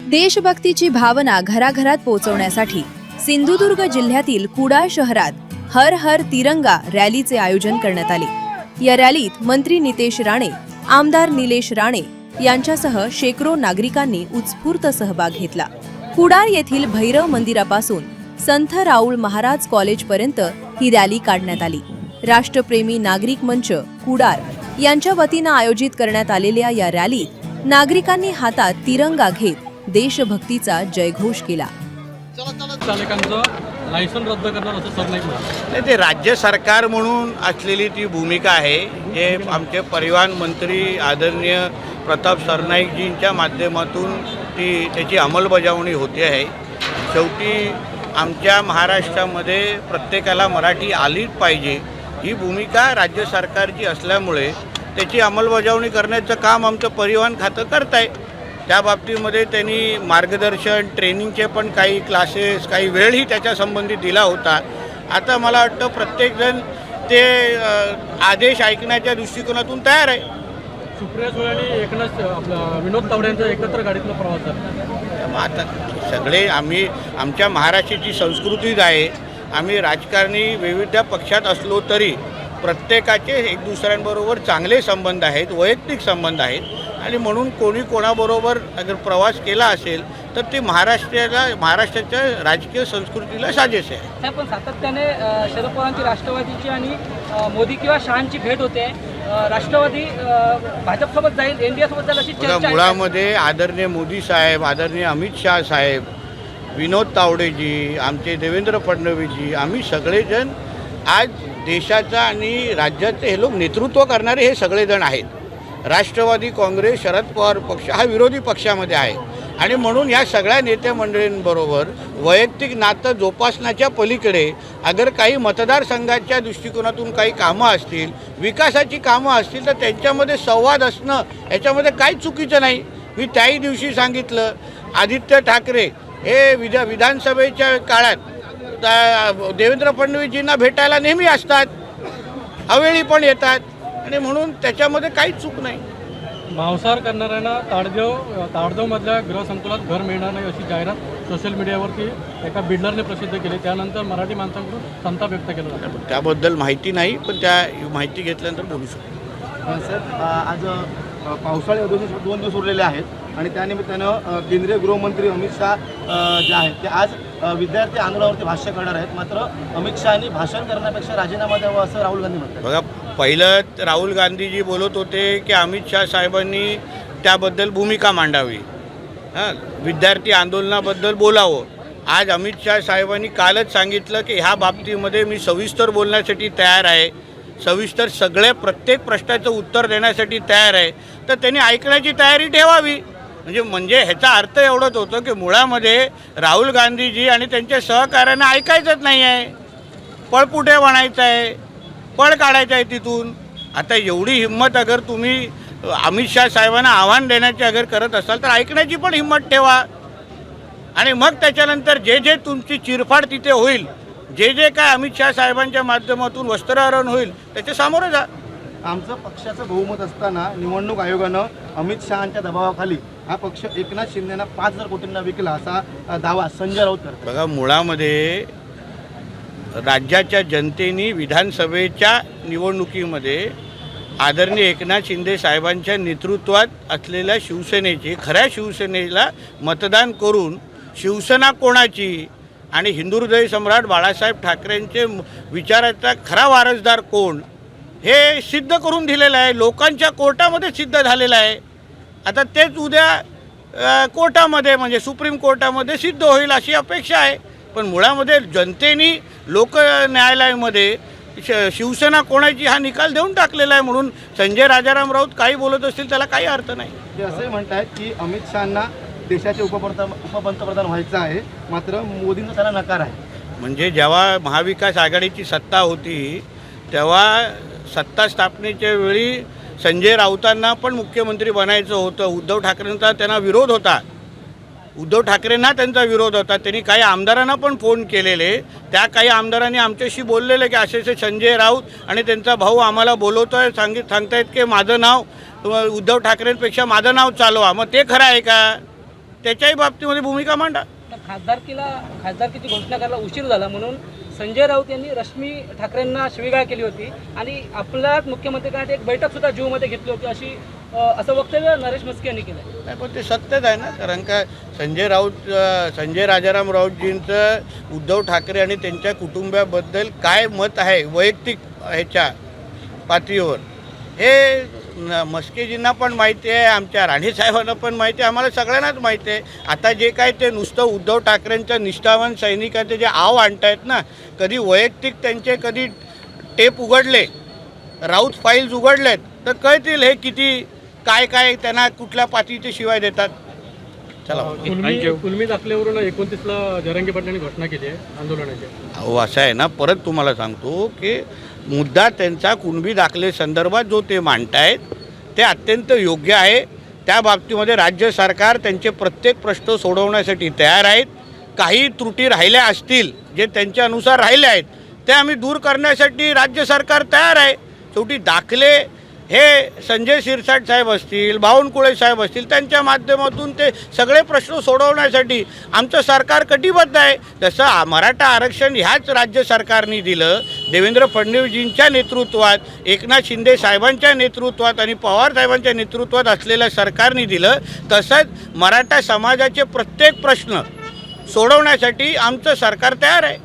देशभक्तीची भावना घराघरात पोहोचवण्यासाठी सिंधुदुर्ग जिल्ह्यातील कुडाळ शहरात हर हर तिरंगा रॅलीचे आयोजन करण्यात आले। या रॅलीत मंत्री नितेश राणे, आमदार निलेश राणे यांच्यासह शेकडो नागरिकांनी उत्स्फूर्त सहभाग घेतला। कुडाळ येथील भैरव मंदिरापासून संत राऊळ महाराज कॉलेजपर्यंत ही रॅली काढण्यात आली। राष्ट्रप्रेमी नागरिक मंच कुडाळ यांच्या वतीने आयोजित करण्यात आलेल्या या रॅलीत नागरिकांनी हातात तिरंगा घेत देशभक्तीचा जयघोष केला। चालकांचं लायसन रद्द करणार असं सरनाईक म्हणाले। ते राज्य सरकार म्हणून असलेली ती भूमिका आहे, जे आमचे परिवहन मंत्री आदरणीय प्रताप सरनाईकजींच्या माध्यमातून त्याची अंमलबजावणी होते आहे। शेवटी आमच्या महाराष्ट्रामध्ये प्रत्येकाला मराठी आलीच पाहिजे ही भूमिका राज्य सरकारची असल्यामुळे त्याची अंमलबजावणी करण्याचं काम आमचं परिवहन खातं करत आहे। त्या बाबतीमध्ये त्यांनी मार्गदर्शन, ट्रेनिंगचे पण काही क्लासेस, काही वेळही त्याच्या संबंधित दिला होता। आता मला वाटतं प्रत्येकजण ते आदेश ऐकण्याच्या दृष्टिकोनातून तयार आहे। सुप्रिया सुळे आणि एकनाथ विनोद तावडे यांचा एकत्र गाडीतला प्रवास झाला। आता सगळे आमच्या महाराष्ट्राची संस्कृतीच आहे। आम्ही राजकारणी विविध पक्षात असलो तरी प्रत्येकाचे एक दुसऱ्यांबरोबर चांगले संबंध आहेत, वैयक्तिक संबंध आहेत, आणि म्हणून कोणी कोणाबरोबर अगर प्रवास केला असेल तर ते महाराष्ट्राच्या राजकीय संस्कृतीला साजेस आहे। पण सातत्याने शरद पवारांची राष्ट्रवादीची आणि मोदी किंवा शहांची भेट होते। राष्ट्रवादी भाजपसोबत जाईल, एनडीए सोबत जाईल अशी चर्चा आहे। मुळामध्ये आदरणीय मोदी साहेब, आदरणीय अमित शाह साहेब, विनोद तावडेजी, आमचे देवेंद्र फडणवीसजी, आम्ही सगळेजण आज देशाचा आणि राज्याचे हे लोक नेतृत्व करणारे हे सगळेजण आहेत। राष्ट्रवादी काँग्रेस, शरद पवार पक्ष हा विरोधी पक्षामध्ये आहे, आणि म्हणून या सगळ्या नेते मंडळींबरोबर वैयक्तिक नातं जोपासण्याच्या पलीकडे अगर काही मतदारसंघाच्या दृष्टिकोनातून काही कामं असतील, विकासाची कामं असतील, तर त्यांच्यामध्ये संवाद असणं याच्यामध्ये काहीच चुकीचं नाही। मी त्याही दिवशी सांगितलं, आदित्य ठाकरे हे विधानसभेच्या काळात देवेंद्र फडणवीसजींना भेटायला नेहमी असतात, अवेळी पण येतात, आणि म्हणून त्याच्यामध्ये काहीच चूक नाही। मांसाहार करणाऱ्यांना ताडदेवमधल्या गृहसंकुलात घर मिळणार नाही अशी जाहिरात सोशल मीडियावरती एका बिल्डरने प्रसिद्ध केली। त्यानंतर मराठी माणसांकडून संताप व्यक्त केला जातो। त्याबद्दल माहिती नाही, पण त्या माहिती घेतल्यानंतर बोलू शकतो। सर, आज पावसाळी अधिवेशन 2 दिवस उरलेले आहेत आणि त्यानिमित्तानं केंद्रीय गृहमंत्री अमित शाह जे आहेत ते आज विद्यार्थी आंदोलनावरती भाष्य करणार आहेत। मात्र अमित शहानी भाषण करण्यापेक्षा राजीनामा द्यावा असं राहुल गांधी म्हणतात। बघा, पहिलं राहुल गांधीजी बोलत होते की अमित शाह साहेबांनी त्याबद्दल भूमिका मांडावी, विद्यार्थी आंदोलनाबद्दल बोलावं। आज अमित शाह साहेबांनी कालच सांगितलं की ह्या बाबतीमध्ये मी सविस्तर बोलण्यासाठी तयार आहे, सविस्तर सगळ्या प्रत्येक प्रश्नाचं उत्तर देण्यासाठी तयार आहे, तर त्यांनी ऐकण्याची तयारी ठेवावी। म्हणजे ह्याचा अर्थ एवढंच होतं की मुळामध्ये राहुल गांधीजी आणि त्यांच्या सहकार्यांना ऐकायचंच नाही आहे, पळपुटे म्हणायचं आहे, पळ काढायचं आहे तिथून। आता एवढी हिंमत अगर तुम्ही अमित शाह साहेबांना आव्हान देण्याची अगर करत असाल तर ऐकण्याची पण हिंमत ठेवा, आणि मग त्याच्यानंतर जे तुमची चिरफाड तिथे होईल, जे काय अमित शाह साहेबांच्या माध्यमातून वस्त्रहरण होईल त्याच्या सामोरं जा। आमचं पक्षाचं बहुमत असताना निवडणूक आयोगानं अमित शहांच्या दबावाखाली हा पक्ष एकनाथ शिंदेना 5,000 कोटींना विकला असा दावा संजय राऊत करतात। बघा, मुळामध्ये राज्याच्या जनतेने विधानसभेच्या निवडणुकीमध्ये आदरणीय एकनाथ शिंदे साहेबांच्या नेतृत्वात असलेल्या शिवसेनेची, खऱ्या शिवसेनेला मतदान करून शिवसेना कोणाची आणि हिंदुहृदय सम्राट बाळासाहेब ठाकरेंचे विचाराचा खरा वारसदार कोण हे सिद्ध करून दिलेलं आहे, लोकांच्या कोर्टामध्ये सिद्ध झालेलं आहे। आता तेच उद्या कोर्टामध्ये म्हणजे सुप्रीम कोर्टामध्ये सिद्ध होईल अशी अपेक्षा आहे। पण मुळामध्ये जनतेने लोक न्यायालयामध्ये शिवसेना कोणाची हा निकाल देऊन टाकलेला आहे, म्हणून संजय राजाराम राऊत काही बोलत असतील त्याला काही अर्थ नाही। ते असंही म्हणतात की अमित शहांना देशाचे उपपंतप्रधान व्हायचं आहे, मात्र मोदींचा त्याला नकार आहे। म्हणजे जेव्हा महाविकास आघाडीची सत्ता होती तेव्हा सत्ता स्थापनेच्या वेळी संजय राऊतांना पण मुख्यमंत्री बनायचं होतं, उद्धव ठाकरेंचा त्यांना विरोध होता, उद्धव ठाकरेंना त्यांचा विरोध होता। त्यांनी काही आमदारांना पण फोन केलेले, त्या काही आमदारांनी आमच्याशी बोललेले की असे संजय राऊत आणि त्यांचा भाऊ आम्हाला बोलवतोय, सांगतायत की माझं नाव उद्धव ठाकरेंपेक्षा माझं नाव चालवा। मग ते खरं आहे का? त्याच्याही बाबतीमध्ये भूमिका मांडा. खासदारकीची घोषणा करायला उशीर झाला म्हणून संजय राऊत यांनी रश्मी ठाकरेंना शिवीगाळ केली होती आणि आपल्याच मुख्यमंत्र्यांसाठी एक बैठक सुद्धा जीवमध्ये घेतली होती असं वक्तव्य नरेश म्हस्के यांनी केलं. नाही, पण ते सत्यच आहे ना. कारण का संजय राजाराम राऊतजींचं उद्धव ठाकरे आणि त्यांच्या कुटुंबाबद्दल काय मत आहे वैयक्तिक ह्याच्या पातळीवर हे म्हस्केजींना पण माहिती आहे, आमच्या राणेसाहेबांना पण माहिती आहे, आम्हाला सगळ्यांनाच माहिती आहे. आता जे काय ते नुसतं उद्धव ठाकरेंच्या निष्ठावान सैनिकांचे जे आव आणतायत ना, कधी वैयक्तिक त्यांचे कधी टेप उघडले, राऊत फाईल्स उघडलेत तर कळतील हे किती काय त्यांना कुठल्या पातळीचे शिवाय देतात. चला, कुलमी दाखल्यावरून 29ला जरांगे पाटलांनी घोषणा केली आहे आंदोलनाची. अहो असं आहे ना, परत तुम्हाला सांगतो की मुद्दा त्यांचा कुणबी दाखले संदर्भात जो ते मांडतायत ते अत्यंत योग्य आहे. त्या बाबतीमध्ये राज्य सरकार त्यांचे प्रत्येक प्रश्न सोडवण्यासाठी तयार आहेत. काही त्रुटी राहिल्या असतील जे त्यांच्यानुसार राहिल्या आहेत ते आम्ही दूर करण्यासाठी राज्य सरकार तयार आहे. शेवटी दाखले हे संजय शिरसाट साहेब असतील, बावनकुळे साहेब असतील, त्यांच्या माध्यमातून ते सगळे प्रश्न सोडवण्यासाठी आमचं सरकार कटिबद्ध आहे. जसं मराठा आरक्षण ह्याच राज्य सरकारने दिलं, देवेंद्र फडणवीसजींच्या नेतृत्वात, एकनाथ शिंदे साहेबांच्या नेतृत्वात आणि पवार साहेबांच्या नेतृत्वात असलेल्या सरकारने दिलं, तसंच मराठा समाजाचे प्रत्येक प्रश्न सोडवण्यासाठी आमचं सरकार तयार आहे.